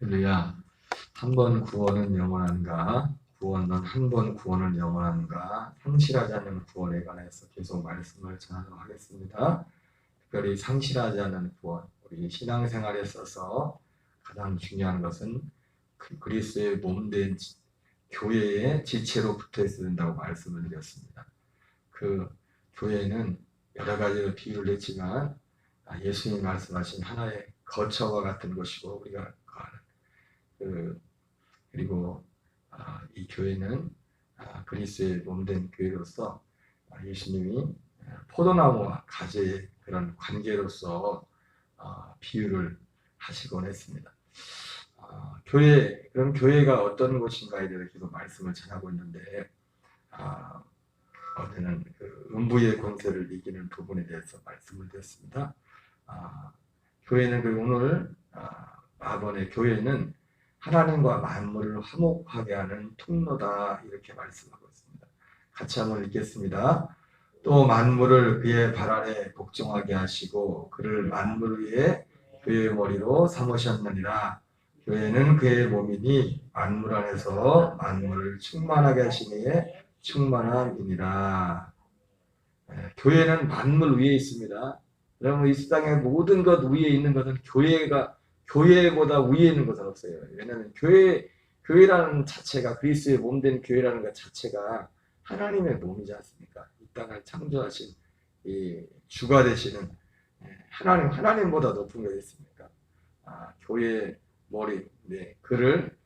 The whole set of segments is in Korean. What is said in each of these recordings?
할렐루야. 한 번 구원은 영원한가? 구원은 한 번 구원은 영원한가? 상실하지 않는 구원에 관해서 계속 말씀을 전하도록 하겠습니다. 특별히 상실하지 않는 구원, 우리 신앙생활에 있어서 가장 중요한 것은 그리스도의 몸된 교회의 지체로 붙어 있어야 된다고 말씀을 드렸습니다. 그 교회는 여러 가지로 비유를 했지만 예수님이 말씀하신 하나의 거처와 같은 것이고 우리가 그리고 이 교회는 그리스도의 몸된 교회로서 예수님이 포도나무와 가지의 그런 관계로서 비유를 하시곤 했습니다. 그럼 교회가 어떤 곳인가에 대해서 계속 말씀을 전하고 있는데 어제는 그 음부의 권세를 이기는 부분에 대해서 말씀을 드렸습니다. 교회는 오늘 마번의 교회는 하나님과 만물을 화목하게 하는 통로다 이렇게 말씀하고 있습니다. 같이 한번 읽겠습니다. 또 만물을 그의 발 아래 복종하게 하시고 그를 만물 위에 그의 머리로 삼으셨느니라. 교회는 그의 몸이니 만물 안에서 만물을 충만하게 하시니에 충만함이니라. 교회는 만물 위에 있습니다. 여러분 이 세상의 모든 것 위에 있는 것은 교회보다 위에 있는 것은 없어요. 왜냐하면 교회라는 자체가 그리스도의 몸된 교회라는 것 자체가 하나님의 몸이지 않습니까? 이 땅을 창조하신 이 주가 되시는 하나님보다 높은 게 있습니까? 교회의 머리, 그를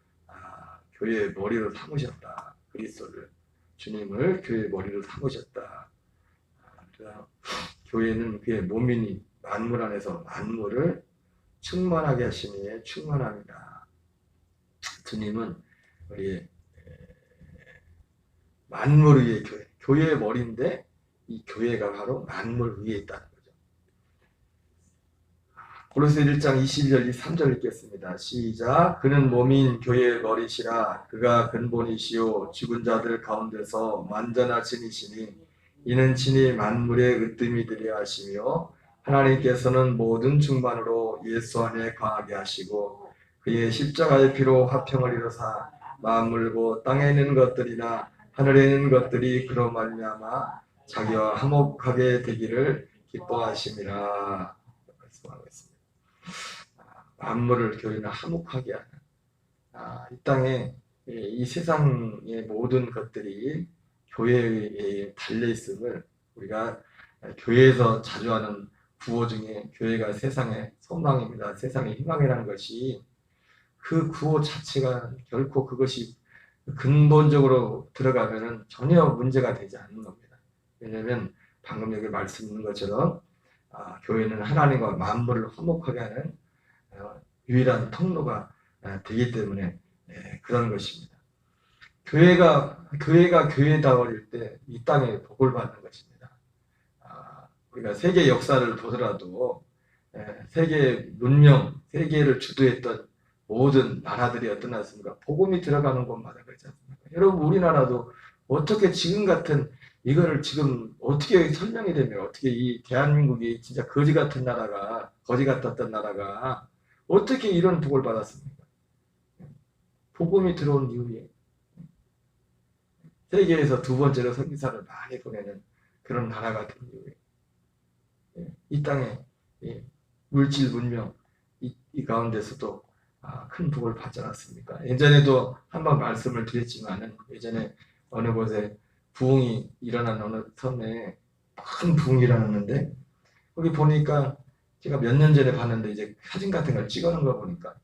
교회의 머리로 삼으셨다. 그리스도를 주님을 교회의 머리로 삼으셨다. 교회는 그의 몸이니 만물 안에서 만물을 충만하게 하시니에 충만합니다. 주님은 우리의 만물 위의 교회의 머리인데 이 교회가 바로 만물 위에 있다는 거죠. 고린도서 1장 22절 23절 읽겠습니다. 시작. 그는 몸인 교회의 머리시라. 그가 근본이시요 죽은 자들 가운데서 완전하신 이시니 이는 친히 만물의 으뜸이 되려 하시며 하나님께서는 모든 충만으로 예수 안에 거하게 하시고 그의 십자가의 피로 화평을 이루사 만물 곧 땅에 있는 것들이나 하늘에 있는 것들이 그로 말미암아 자기와 화목하게 되기를 기뻐하심이라 말씀하고 있습니다. 만물을 교회는 화목하게 하는 이 땅에 이 세상의 모든 것들이 교회에 달려있음을 우리가 교회에서 자주 하는 구호 중에 교회가 세상의 소망입니다. 세상의 희망이라는 것이 그 구호 자체가 결코 그것이 근본적으로 들어가면 전혀 문제가 되지 않는 겁니다. 왜냐하면 방금 여기 말씀 있는 것처럼 교회는 하나님과 만물을 화목하게 하는 유일한 통로가 되기 때문에 그런 것입니다. 교회가 교회다워질 때 이 땅에 복을 받는 것입니다. 우리가 세계 역사를 보더라도 세계 문명, 세계를 주도했던 모든 나라들이 어떤 나라입니까? 복음이 들어가는 곳마다 그렇지 않습니까? 여러분 우리나라도 어떻게 지금 같은 이거를 지금 어떻게 설명이 되면 어떻게 이 대한민국이 진짜 거지 같은 나라가 거지 같았던 나라가 어떻게 이런 복을 받았습니까? 복음이 들어온 이후에 세계에서 두 번째로 선지자를 많이 보내는 그런 나라가 된 이후에 이 땅에 물질 문명 이 가운데서도 큰 복을 받지 않았습니까? 예전에도 한번 말씀을 드렸지만은 예전에 어느 곳에 부흥이 일어난 어느 섬에 큰 부흥이 일어났는데 거기 보니까 제가 몇 년 전에 봤는데 이제 사진 같은 걸 찍어놓은 거 보니까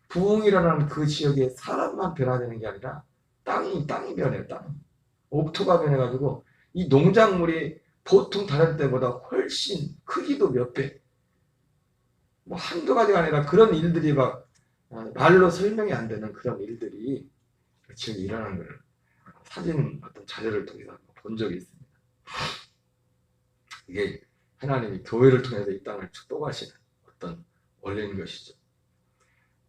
부흥이 일어나는 그 지역에 사람만 변화되는 게 아니라 땅이 변해요. 옥토가 변해가지고 이 농작물이 보통 다른 때보다 훨씬 크기도 몇 배, 뭐 한두 가지가 아니라 그런 일들이 막 말로 설명이 안 되는 그런 일들이 지금 일어나는 걸 사진 어떤 자료를 통해서 본 적이 있습니다. 이게 하나님이 교회를 통해서 이 땅을 축복하시는 어떤 원리인 것이죠.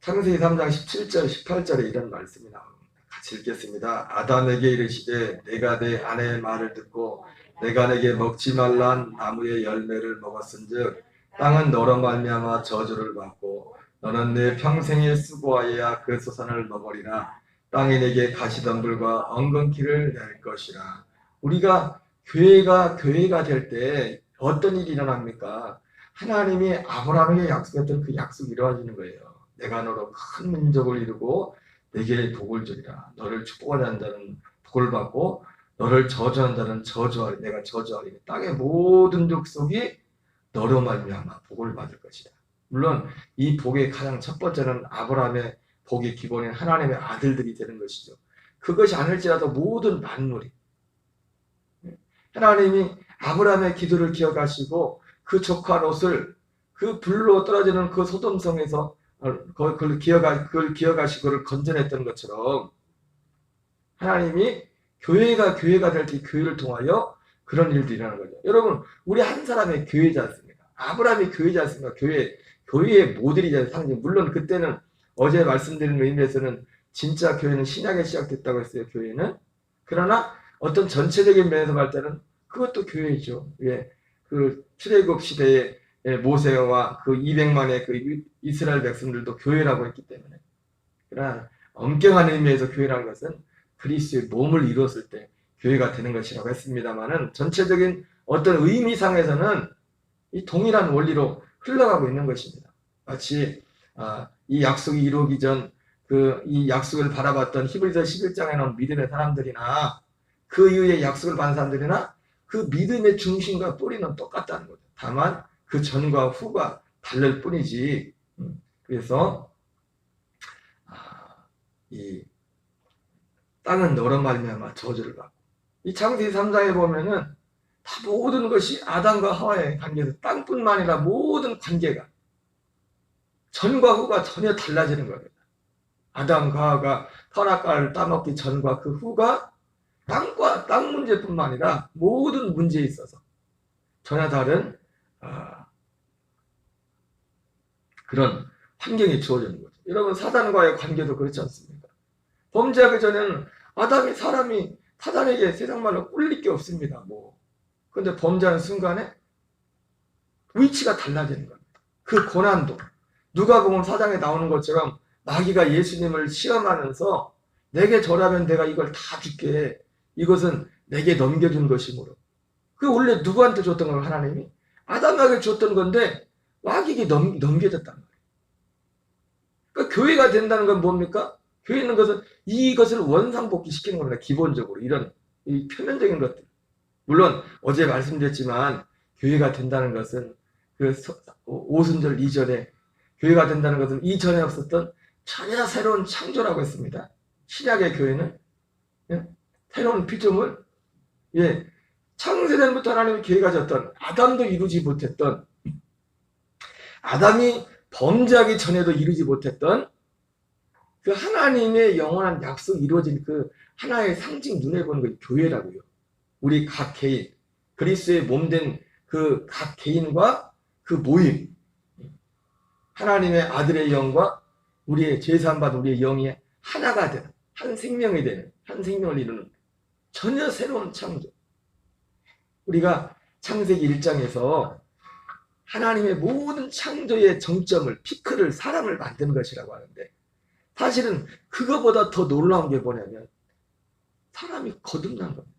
창세기 3장 17절 18절에 이런 말씀이 나옵니다. 같이 읽겠습니다. 아담에게 이르시되 내가 내 아내의 말을 듣고 내가 내게 먹지 말란 나무의 열매를 먹었은즉 땅은 너로 말미암아 저주를 받고 너는 내 평생에 수고하여야 그 소산을 먹으리라. 땅이 내게 가시덤불과 엉겅퀴를 낼 것이라. 우리가 교회가 될 때 어떤 일이 일어납니까? 하나님이 아브라함에게 약속했던 그 약속이 이루어지는 거예요. 내가 너로 큰 민족을 이루고 내게 복을 주리라. 너를 축복하는 자는 복을 받고 너를 저주하는 자는 저주하리. 내가 저주하리니 땅의 모든 족속이 너로 말미암아 복을 받을 것이다. 물론 이 복의 가장 첫 번째는 아브라함의 복의 기본인 하나님의 아들들이 되는 것이죠. 그것이 아닐지라도 모든 만물이 하나님이 아브라함의 기도를 기억하시고 그 조카 롯을 그 불로 떨어지는 그 소돔성에서 그걸 기억하시고 그를 건져냈던 것처럼 하나님이 교회가 될 때 교회를 통하여 그런 일들이 일어나는 거죠. 여러분, 우리 한 사람의 교회지 않습니까? 아브라함이 교회지 않습니까? 교회의 모델이자 상징. 물론 그때는 어제 말씀드린 의미에서는 진짜 교회는 신약에 시작됐다고 했어요, 교회는. 그러나 어떤 전체적인 면에서 볼 때는 그것도 교회죠. 예. 그 출애굽 시대에 모세와 그 200만의 그 이스라엘 백성들도 교회라고 했기 때문에. 그러나 엄격한 의미에서 교회라는 것은 그리스도의 몸을 이루었을 때 교회가 되는 것이라고 했습니다만은 전체적인 어떤 의미상에서는 이 동일한 원리로 흘러가고 있는 것입니다. 마치 이 약속이 이루어지기 전 이 약속을 바라봤던 히브리서 11장에 나온 믿음의 사람들이나 그 이후에 약속을 받은 사람들이나 그 믿음의 중심과 뿌리는 똑같다는 거죠. 다만 그 전과 후가 다를 뿐이지. 그래서 이 땅은 너로 말미암아 저주를 받고 이 창세기 3장에 보면은 다 모든 것이 아담과 하와의 관계에서 땅뿐만 아니라 모든 관계가 전과 후가 전혀 달라지는 겁니다. 아담과 하와가 선악과를 따먹기 전과 그 후가 땅 문제뿐만 아니라 모든 문제에 있어서 전혀 다른 그런 환경이 주어지는 거죠. 여러분, 사단과의 관계도 그렇지 않습니까? 범죄하기 전에는 사람이 사단에게 세상 말로 꿀릴 게 없습니다. 근데 범죄하는 순간에 위치가 달라지는 겁니다. 그 고난도 누가복음 4장에 나오는 것처럼 마귀가 예수님을 시험하면서 내게 절하면 내가 이걸 다 줄게. 이것은 내게 넘겨준 것이므로. 그게 원래 누구한테 줬던 걸 하나님이? 아담에게 줬던 건데 마귀에게 넘겨졌단 말이에요. 그러니까 교회가 된다는 건 뭡니까? 교회 있는 것은 이것을 원상복귀시키는 겁니다. 기본적으로 이런 이 표면적인 것들. 물론 어제 말씀드렸지만 교회가 된다는 것은 그 오순절 이전에 교회가 된다는 것은 이전에 없었던 전혀 새로운 창조라고 했습니다. 신약의 교회는 새로운 피조물, 창세전부터 하나님의 계획이 졌던 아담도 이루지 못했던 아담이 범죄하기 전에도 이루지 못했던 그 하나님의 영원한 약속이 이루어진 그 하나의 상징 눈에 보는 게 교회라고요. 우리 각 개인, 그리스도의 몸된 그 각 개인과 그 모임, 하나님의 아들의 영과 우리의 죄사함 받은 우리의 영이 하나가 되는, 한 생명이 되는, 한 생명을 이루는 전혀 새로운 창조. 우리가 창세기 1장에서 하나님의 모든 창조의 정점을, 피크를 사람을 만든 것이라고 하는데 사실은 그거보다 더 놀라운 게 뭐냐면 사람이 거듭난 겁니다.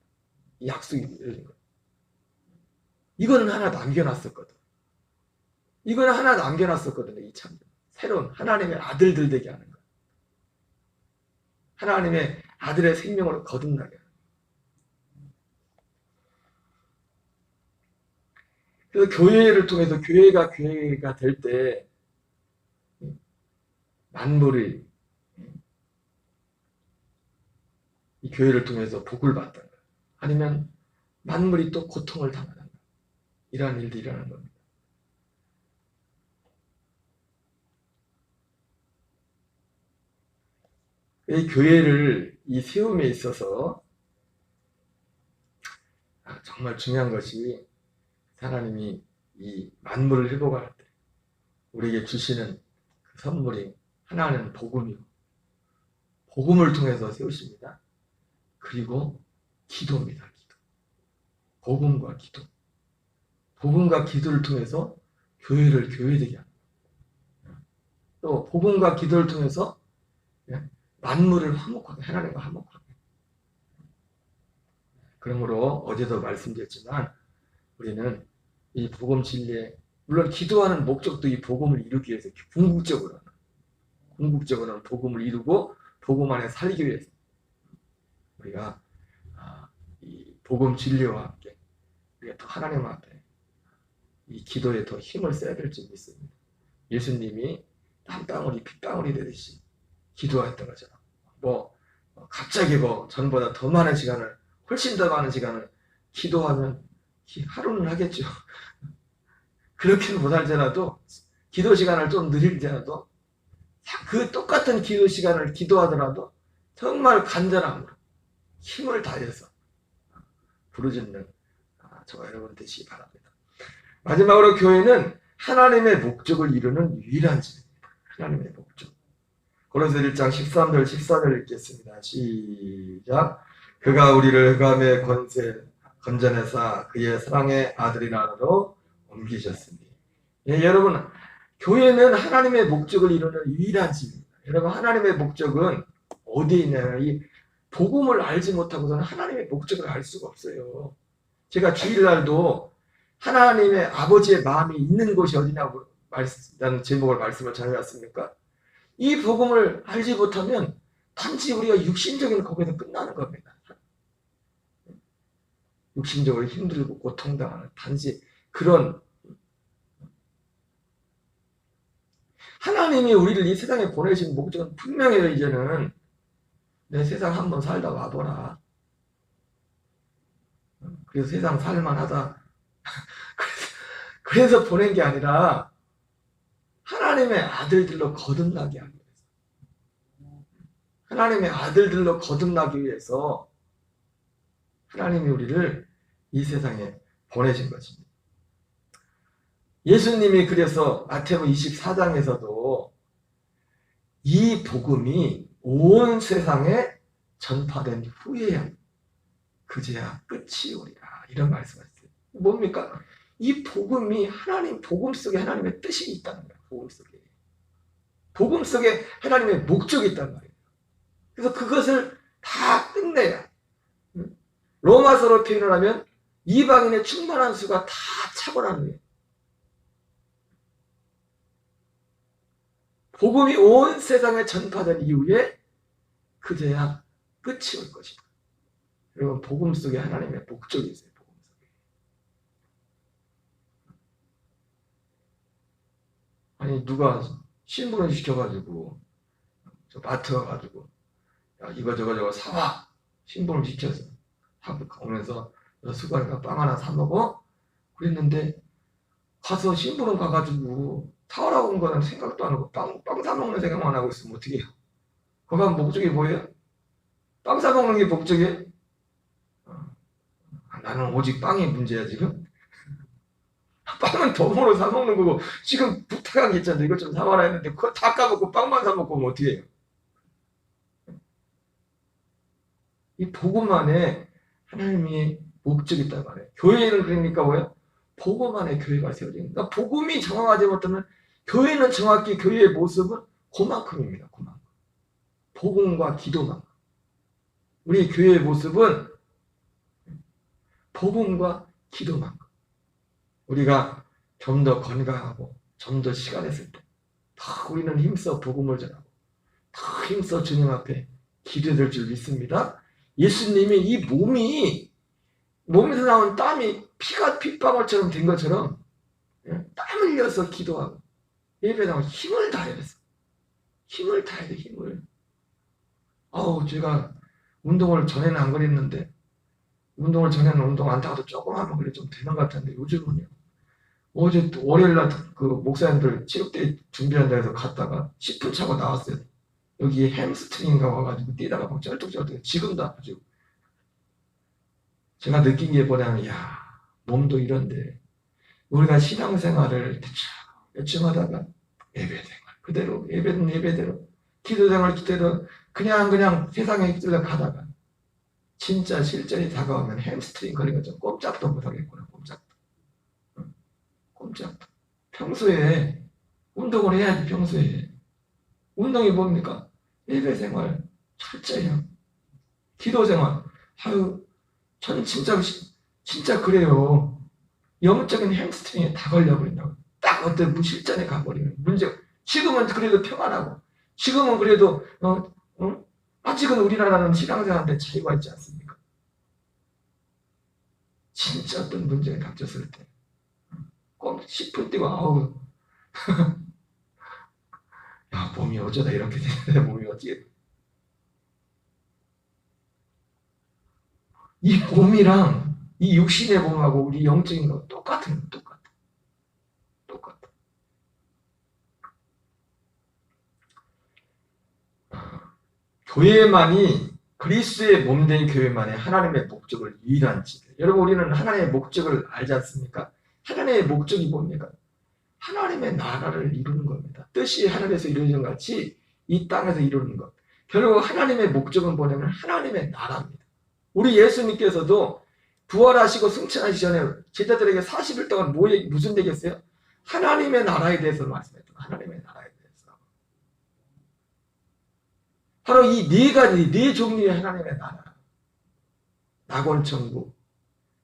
약속이 열린 거예요. 이거는 하나 남겨놨었거든. 이거는 하나 남겨놨었거든요. 이 창조. 새로운 하나님의 아들들 되게 하는 거. 하나님의 아들의 생명으로 거듭나게 하는 거. 그래서 교회를 통해서 교회가 될 때 만물이 이 교회를 통해서 복을 받다가 아니면 만물이 또 고통을 당하는 이러한 일들이 일어나는 겁니다. 이 교회를 이 세움에 있어서 정말 중요한 것이 하나님이 이 만물을 회복할 때 우리에게 주시는 그 선물이 하나는 복음이고 복음을 통해서 세우십니다. 그리고 기도입니다. 기도. 복음과 기도. 복음과 기도를 통해서 교회를 교회되게 합니다. 또 복음과 기도를 통해서 만물을 화목하게 하나님과 화목하게. 그러므로 어제도 말씀드렸지만 우리는 이 복음 진리에 물론 기도하는 목적도 이 복음을 이루기 위해서 궁극적으로는 복음을 이루고 복음 안에 살기 위해서 우리가 이 복음 진리와 함께 우리가 더 하나님 앞에 이 기도에 더 힘을 써야 될 줄 믿습니다. 예수님이 땀방울이 핏방울이 되듯이 기도했던 거죠. 갑자기 전보다 더 많은 시간을 훨씬 더 많은 시간을 기도하면 하루는 하겠죠. 그렇게는 못할지라도 기도 시간을 좀 느릴지라도 그 똑같은 기도 시간을 기도하더라도 정말 간절함으로 힘을 다해서 부르짖는 저와 여러분 되시기 바랍니다. 마지막으로 교회는 하나님의 목적을 이루는 유일한 집입니다. 하나님의 목적. 고린도서 1장 13절 14절 읽겠습니다. 시작. 그가 우리를 흑암의 권세 건져내사 그의 사랑의 아들이라로 옮기셨으니. 여러분 교회는 하나님의 목적을 이루는 유일한 집입니다. 여러분 하나님의 목적은 어디에 있냐면 이 복음을 알지 못하고서는 하나님의 목적을 알 수가 없어요. 제가 주일날도 하나님의 아버지의 마음이 있는 곳이 어디냐고 라는 제목을 말씀을 전해왔습니까? 이 복음을 알지 못하면 단지 우리가 육신적인 거기서 끝나는 겁니다. 육신적으로 힘들고 고통당하는 단지 그런 하나님이 우리를 이 세상에 보내신 목적은 분명해요. 이제는 내 세상 한번 살다 와보라. 그래서 세상 살만하다. 그래서 보낸 게 아니라 하나님의 아들들로 거듭나게 하기 위해서 하나님의 아들들로 거듭나기 위해서 하나님이 우리를 이 세상에 보내신 것입니다. 예수님이 그래서 마태복음 24장에서도 이 복음이 온 세상에 전파된 후에야 그제야 끝이 오리라 이런 말씀하셨어요. 뭡니까? 이 복음이 하나님 복음 속에 하나님의 뜻이 있다는 거예요. 복음 속에 하나님의 목적이 있단 말이에요. 그래서 그것을 다 끝내야 로마서로 표현을 하면 이방인의 충만한 수가 다 차고나는 거예요. 복음이 온 세상에 전파된 이후에 그제야 끝이 올 것이다. 여러분 복음 속에 하나님의 목적이 있어요. 복음 속에. 아니 누가 신부를 시켜가지고 저 마트 가가지고 야 이거 저거 사와 신부를 시켜서 하고 오면서 수건이가 빵 하나 사 먹어 그랬는데 가서 신부는 가가지고 사오라고 온 거는 생각도 안 하고 빵 사 먹는 생각만 하고 있으면 어떻게 해요? 거기 가면 목적이 뭐예요? 빵 사 먹는 게 목적이에요? 나는 오직 빵이 문제야 지금? 빵은 덤으로 사 먹는 거고 지금 부탁한 게 있잖아요. 이것 좀 사와라 했는데 그거 다 까먹고 빵만 사 먹고 오면 어떻게 해요? 이 복음 안에 하나님이 목적이 있단 말이에요. 교회는 그러니까 뭐예요? 복음 안에 교회가 세워집니다. 그러니까 복음이 정확하지 못하면 교회는 정확히 교회의 모습은 그만큼입니다. 그만큼. 복음과 기도만. 우리 교회의 모습은 복음과 기도만. 우리가 좀 더 건강하고 좀 더 시간 있을 때 더 우리는 힘써 복음을 전하고 더 힘써 주님 앞에 기도될 줄 믿습니다. 예수님이 이 몸에서 나온 땀이 피가 핏방울처럼 된 것처럼 땀 흘려서 기도하고 예배 나오면 힘을 다해야 돼서 힘을 다해야 돼. 힘을. 제가 운동을 전에는 안 그랬는데 운동을 전에는 운동 안 타도 조금 하면 그래 좀 되는 것 같은데 요즘은요. 어제 월요일날 그 목사님들 체육대회 준비한다 해서 갔다가 10분 차고 나왔어요. 여기 햄스트링인가 와가지고 뛰다가 막 쩔뚝쩔뚝 지금도 아프죠. 제가 느낀 게 뭐냐면 몸도 이런데 우리가 신앙생활을 대충 하다가 예배생활 그대로 예배는 예배대로 기도생활 기대로 그냥 세상에 기도를 가다가 진짜 실전이 다가오면 햄스트링 거리가 좀 꼼짝도 못하겠구나. 꼼짝도. 평소에 운동을 해야지. 평소에 운동이 뭡니까? 예배 생활, 철저히 기도 생활. 아유, 저는 진짜 그래요. 영적인 햄스트링에 다 걸려버린다고. 딱 어떤 무실전에 가버리면 문제. 지금은 그래도 평안하고, 지금은 그래도 아직은 우리나라는 신앙생활한테 차이가 있지 않습니까? 진짜 어떤 문제가 닥쳤을 때, 꼭 10분 뛰고 아우, 야 몸이 어쩌다 이렇게 되는데 몸이 어떻게? 이 몸이랑 이 육신의 몸하고 우리 영적인 거 똑같아. 교회만이 그리스도의 몸된 교회만이 하나님의 목적을 유일한 지배. 여러분 우리는 하나님의 목적을 알지 않습니까? 하나님의 목적이 뭡니까? 하나님의 나라를 이루는 겁니다. 뜻이 하늘에서 이루어진 것 같이 이 땅에서 이루는 것. 결국 하나님의 목적은 뭐냐면 하나님의 나라입니다. 우리 예수님께서도 부활하시고 승천하시기 전에 제자들에게 40일 동안 무슨 얘기했어요? 하나님의 나라에 대해서 말씀했던 하나님의 나라에 대해서. 바로 이 네 가지, 네 종류의 하나님의 나라. 낙원천국,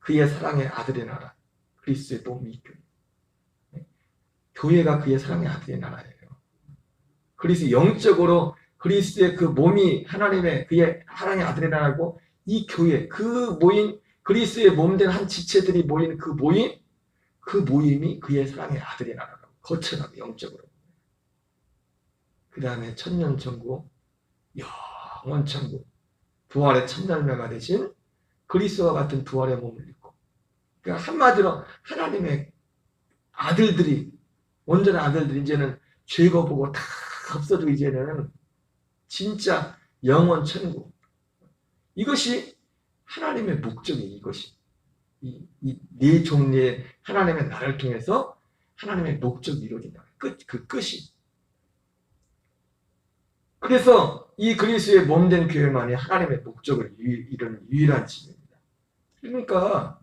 그의 사랑의 아들의 나라, 그리스도의 몸이 교회. 교회가 그의 사랑의 아들의 나라예요. 그리스 영적으로 그리스도의 그 몸이 하나님의 그의 사랑의 아들의 나라고 이 교회, 그 모인 그리스도의 몸된 한 지체들이 모인 그 모임이 그의 사랑의 아들의 나라라고 거쳐나고 영적으로. 그 다음에 천년천국, 영원천국, 부활의 첫날매가 되신 그리스도와 같은 부활의 몸을 입고, 그러니까 한마디로 하나님의 아들들이, 온전한 아들들이 이제는 죄거 보고 다 없어지고 이제는 진짜 영원 천국. 이것이 하나님의 목적이 이것이. 이 네 종류의 하나님의 나라를 통해서 하나님의 목적이 이루어진다. 그 끝이. 그래서 이 그리스도의 몸된 교회만이 하나님의 목적을 이루는 유일한 집입니다. 그러니까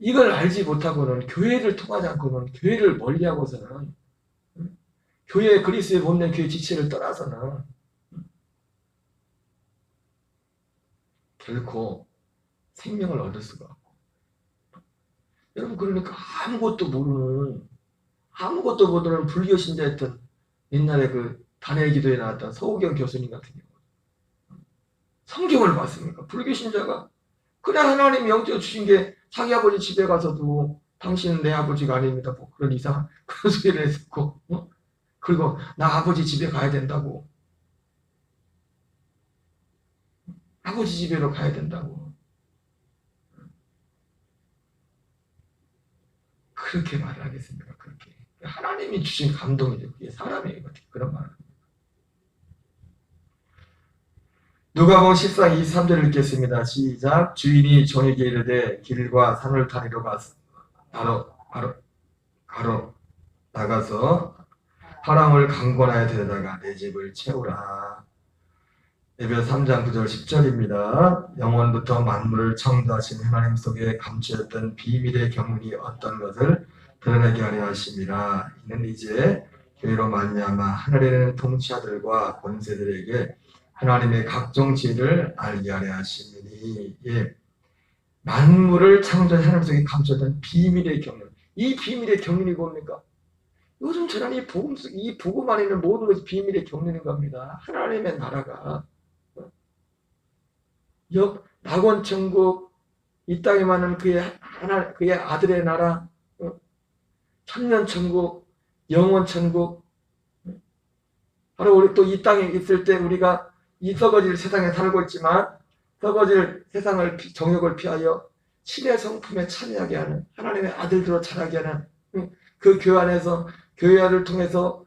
이걸 알지 못하고는 교회를 통하지 않고는 교회를 멀리하고서는 교회 그리스도의 몸된 교회 지체를 떠나서는 결코 생명을 얻을 수가 없고. 여러분 그러니까 아무것도 모르는 불교 신자였던 옛날에 그 단일 기도에 나왔던 서우경 교수님 같은 경우 성경을 봤습니까? 불교 신자가 그냥 하나님이 영적 주신 게 자기 아버지 집에 가서도 당신은 내 아버지가 아닙니다. 뭐 그런 이상한 그런 소리를 했었고 그리고 나 아버지 집에 가야 된다고 아버지 집에로 가야 된다고 그렇게 말을 하겠습니까? 그렇게 하나님이 주신 감동이죠. 그게 사람의 그런 말을. 누가복음 14장 23절을 읽겠습니다. 시작. 주인이 종에게 이르되 길과 산을 다니러 가서 바로 나가서 사람을 강권하여 데려다가 내 집을 채우라. 에베소 3장 9절 10절입니다. 영원부터 만물을 창조하신 하나님 속에 감추었던 비밀의 경륜이 어떤 것을 드러내게 하려 하심이라. 이는 이제 교회로 말미암아 하늘에는 통치자들과 권세들에게 하나님의 각종 지혜를 알게 하려 하심이니. 예. 만물을 창조한 하나님 속에 감추었던 비밀의 경륜. 이 비밀의 경륜이 뭡니까? 요즘 저는 이 복음 안에 있는 모든 것이 비밀의 경륜인 겁니다. 하나님의 나라가 낙원천국, 이 땅에 많은 그의 아들의 나라, 천년천국, 영원천국. 바로 우리 또 이 땅에 있을 때 우리가 이 썩어질 세상에 살고 있지만 썩어질 세상을 정욕을 피하여 신의 성품에 참여하게 하는 하나님의 아들들로 자라게 하는 그 교회 안에서 교회를 통해서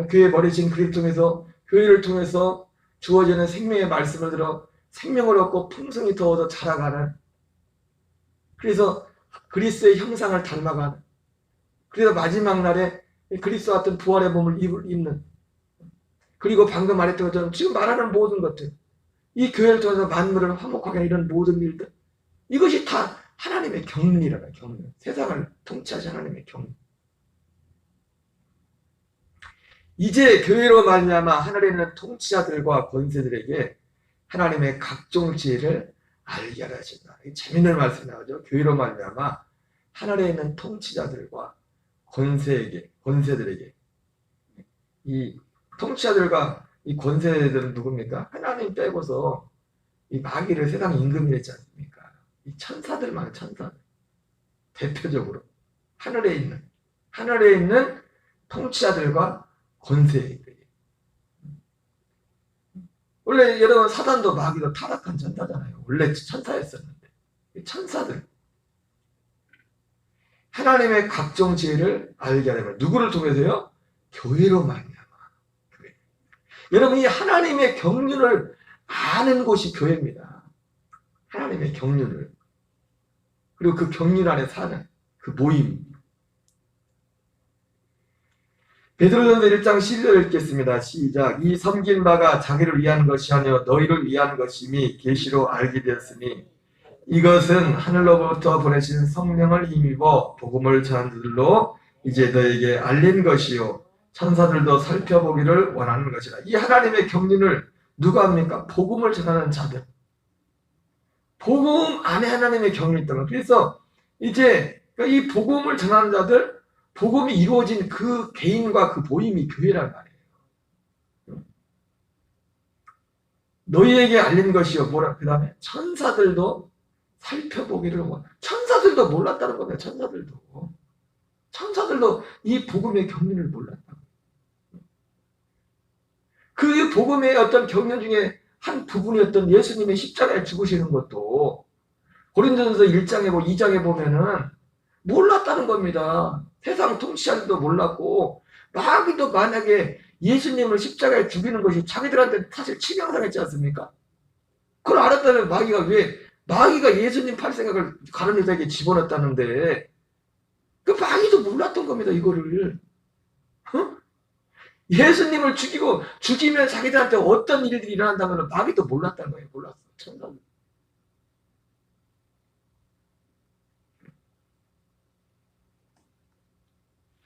교회 머리신 그리스도를 통해서 교회를 통해서 주어지는 생명의 말씀을 들어 생명을 얻고 풍성히 더 얻어 자라가는, 그래서 그리스도의 형상을 닮아가는, 그래서 마지막 날에 그리스도 같은 부활의 몸을 입는, 그리고 방금 말했던 것처럼 지금 말하는 모든 것들, 이 교회를 통해서 만물을 화목하게 하는 이런 모든 일들, 이것이 다 하나님의 경륜이라는 경륜. 세상을 통치하신 하나님의 경륜. 이제 교회로 말미암아 하늘에 있는 통치자들과 권세들에게 하나님의 각종 지혜를 알게 하라 하신다. 재밌는 말씀이 나오죠. 교회로 말미암아 하늘에 있는 통치자들과 권세들에게, 이 통치자들과 이 권세들은 누굽니까? 하나님 빼고서 이 마귀를 세상 임금이 했지 않습니까? 이 천사들만, 천사들. 대표적으로 하늘에 있는 통치자들과 권세들이. 원래 여러분 사단도 마귀도 타락한 천사잖아요. 원래 천사였었는데 천사들, 하나님의 각종 지혜를 알게 하려면 누구를 통해서요? 교회로 말미암아. 교회. 여러분 이 하나님의 경륜을 아는 곳이 교회입니다. 하나님의 경륜을, 그리고 그 경륜 안에 사는 그 모임. 베드로전서 1장 12절 읽겠습니다. 시작. 이 섬긴 바가 자기를 위한 것이 아니요 너희를 위한 것임이 계시로 알게 되었으니 이것은 하늘로부터 보내신 성령을 힘입어 복음을 전한 자들로 이제 너에게 알린 것이요 천사들도 살펴보기를 원하는 것이라. 이 하나님의 경륜을 누가 합니까? 복음을 전하는 자들. 복음 안에 하나님의 경륜이 있다는. 그래서 이제 이 복음을 전하는 자들, 복음이 이루어진 그 개인과 그 모임이 교회란 말이에요. 너희에게 알린 것이요. 뭐라? 그 다음에 천사들도 살펴보기를 원해. 천사들도 몰랐다는 겁니다. 천사들도 이 복음의 경륜을 몰랐다고. 그 복음의 어떤 경륜 중에 한 부분이었던 예수님의 십자가에 죽으시는 것도 고린도전서 1장에 2장에 보면은 몰랐다는 겁니다. 세상 통치자들도 몰랐고 마귀도 만약에 예수님을 십자가에 죽이는 것이 자기들한테 사실 치명상했지 않습니까? 그걸 알았다면 마귀가 예수님 팔 생각을 가는 여자에게 집어넣었다는데 그 마귀도 몰랐던 겁니다. 이거를. 예수님을 죽이면 자기들한테 어떤 일들이 일어난다면 마귀도 몰랐다는 거예요. 몰랐어. 천사들.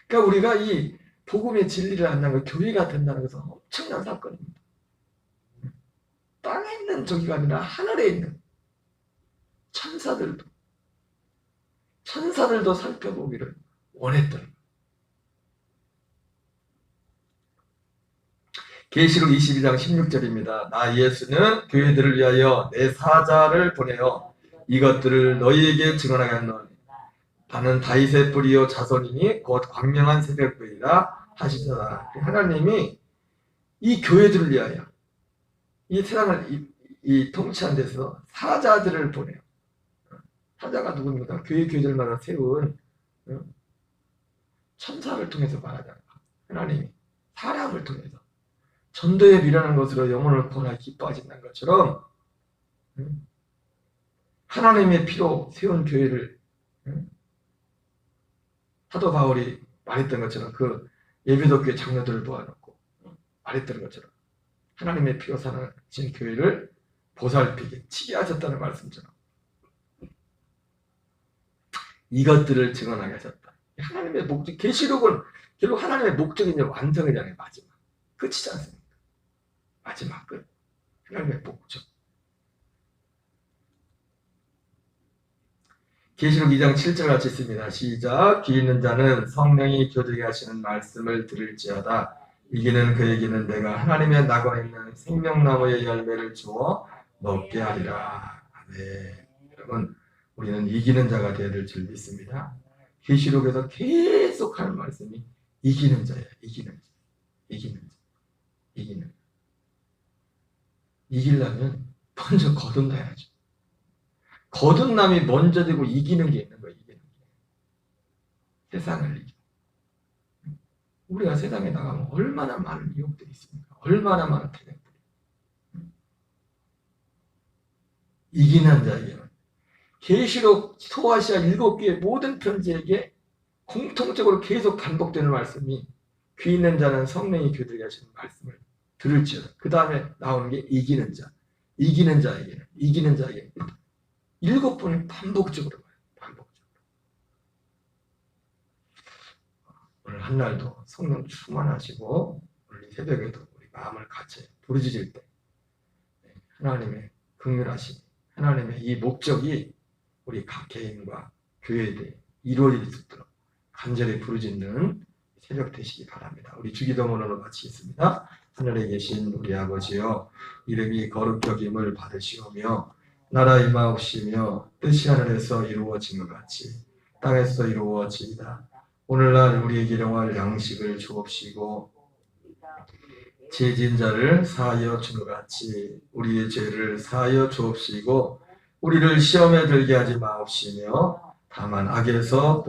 그러니까 우리가 이 복음의 진리를 안다는 거, 교회가 된다는 것은 엄청난 사건입니다. 땅에 있는 저기가 아니라 하늘에 있는 천사들도 살펴보기를 원했던. 계시록 22장 16절입니다. 나 예수는 교회들을 위하여 내 사자를 보내어 이것들을 너희에게 증언하게 하노니 나는 다윗의 뿌리요 자손이니 곧 광명한 새벽별이라 하시더라. 하나님이 이 교회들을 위하여 이 세상을 이 통치한 데서 사자들을 보내요. 사자가 누굽니까? 교회들마다 세운 천사를 통해서 말하잖아요. 하나님이 사람을 통해서 전도에 미련한 것으로 영혼을 구원하여 기뻐하신다는 것처럼 하나님의 피로 세운 교회를 사도 바울이 말했던 것처럼 그 예배도교회 장로들을 모아놓고 말했던 것처럼 하나님의 피로 사신 교회를 보살피게 치게 하셨다는 말씀처럼 이것들을 증언하게 하셨다. 하나님의 목적, 계시록은 결국 하나님의 목적이 이제 완성이잖아요. 마지막 끝이지 않습니까? 마지막 끝. 하나님의 목적. 계시록 2장 7절 같이 있습니다. 시작. 귀 있는 자는 성령이 교제하게 하시는 말씀을 들을지어다. 이기는 그에게는 내가 하나님의 낙원에 있는 생명나무의 열매를 주어 먹게 하리라. 네, 여러분 우리는 이기는 자가 되어야 될 줄 믿습니다. 계시록에서 계속 하는 말씀이 이기는 자예요. 이기는 자. 이기려면 먼저 거듭나야죠. 거듭남이 먼저 되고 이기는 게 있는 거예요. 세상을 이기고. 우리가 세상에 나가면 얼마나 많은 유혹들이 있습니까? 얼마나 많은 태생들이. 이기는 자에게는 계시록 소아시아 7개의 모든 편지에게 공통적으로 계속 반복되는 말씀이 귀 있는 자는 성령이 교들게 하시는 말씀을 들을지어다. 그 다음에 나오는 게 이기는 자. 이기는 자에게는 7번을 반복적으로 봐요. 오늘 한날도 성령 충만하시고 오늘 이 새벽에도 우리 마음을 같이 부르짖을 때 하나님의 긍휼하심, 하나님의 이 목적이 우리 각 개인과 교회에 대해 이루어질 수 있도록 간절히 부르짖는 새벽 되시기 바랍니다. 우리 주기도문으로 마치겠습니다. 하늘에 계신 우리 아버지여, 이름이 거룩히 여김을 받으시오며 나라 임하옵시며 뜻이 하늘에서 이루어진 것 같이 땅에서 이루어지이다. 오늘날 우리에게 일용할 양식을 주옵시고 죄진 자를 사하여 준 것 같이 우리의 죄를 사하여 주옵시고 우리를 시험에 들게 하지 마옵시며 다만 악에서